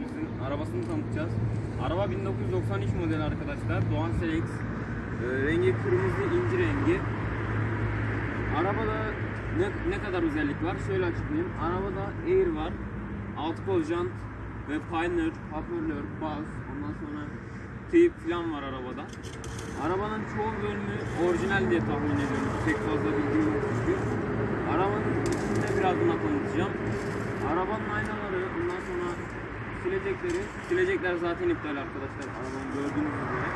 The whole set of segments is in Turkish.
abimizin arabasını tanıtacağız. Araba 1993 model arkadaşlar. Doğan Selex. Rengi kırmızı inci rengi. Arabada ne kadar özellik var? Şöyle açıklayayım. Arabada Air var. 6 kol jant ve Pioneer, hoparlör, baz, ondan sonra teyip falan var arabada. Arabanın çoğu bölümü orijinal diye tahmin ediyorum. Pek fazla bilgim yok çünkü. Arabanın içinde birazdan tanıtacağım. Arabanın aynaları, ondan sonra silecekler zaten iptal arkadaşlar. Arabanın gördüğünüz üzere.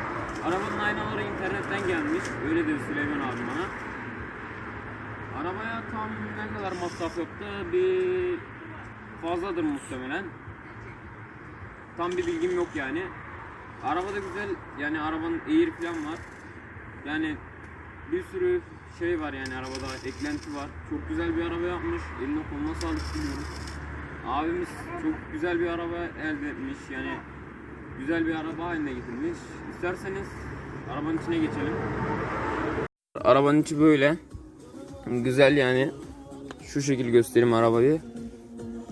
Arabanın aynaları internetten gelmiş. Öyle dedi Süleyman abi bana. Arabaya tam ne kadar masraf yaptı? Bir fazladır muhtemelen. Tam bir bilgim yok yani. Arabada güzel, yani arabanın Air falan var. Yani bir sürü şey var yani arabada, eklenti var. Çok güzel bir araba yapmış. Eline koluna sağlık diliyoruz. Abimiz çok güzel bir araba elde etmiş. Yani güzel bir araba haline getirmiş. İsterseniz arabanın içine geçelim. Arabanın içi böyle. Güzel yani. Şu şekil göstereyim arabayı.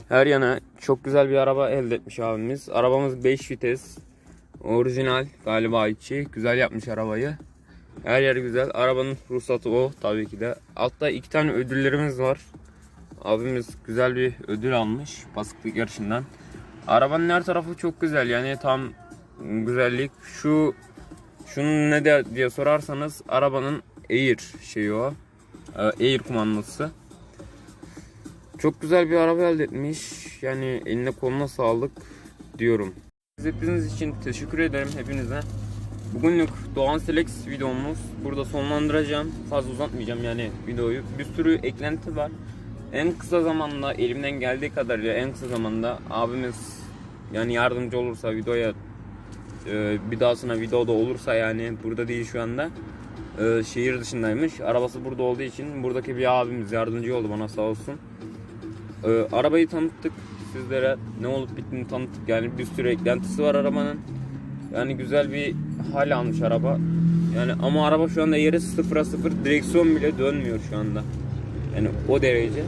Her yana çok güzel bir araba elde etmiş abimiz. Arabamız 5 vites. Orijinal galiba içi. Güzel yapmış arabayı. Her yer güzel. Arabanın ruhsatı o tabii ki de. Altta 2 tane ödüllerimiz var. Abimiz güzel bir ödül almış basketlik yarışından. Arabanın her tarafı çok güzel yani tam güzellik. Şunun ne de diye sorarsanız arabanın Air şeyi o. Air kumandası. Çok güzel bir araba elde etmiş. Yani eline koluna sağlık diyorum. İzlediğiniz için teşekkür ederim hepinize. Bugünlük Doğan Selex videomuz burada sonlandıracağım. Fazla uzatmayacağım yani videoyu. Bir sürü eklenti var. En kısa zamanda elimden geldiği kadarıyla en kısa zamanda abimiz yani yardımcı olursa videoya bir dahasına videoda olursa yani burada değil şu anda. Şehir dışındaymış. Arabası burada olduğu için buradaki bir abimiz yardımcı oldu bana sağ olsun. Arabayı tanıttık sizlere, ne olup bittiğini tanıttık yani bir sürü eklentisi var arabanın. Yani güzel bir hal almış araba. Yani ama araba şu anda yeri 0'a 0, direksiyon bile dönmüyor şu anda. Yani o derece.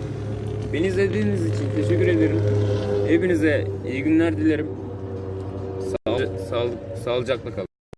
Beni izlediğiniz için teşekkür ederim. Hepinize iyi günler dilerim. Sağlıcakla kalın.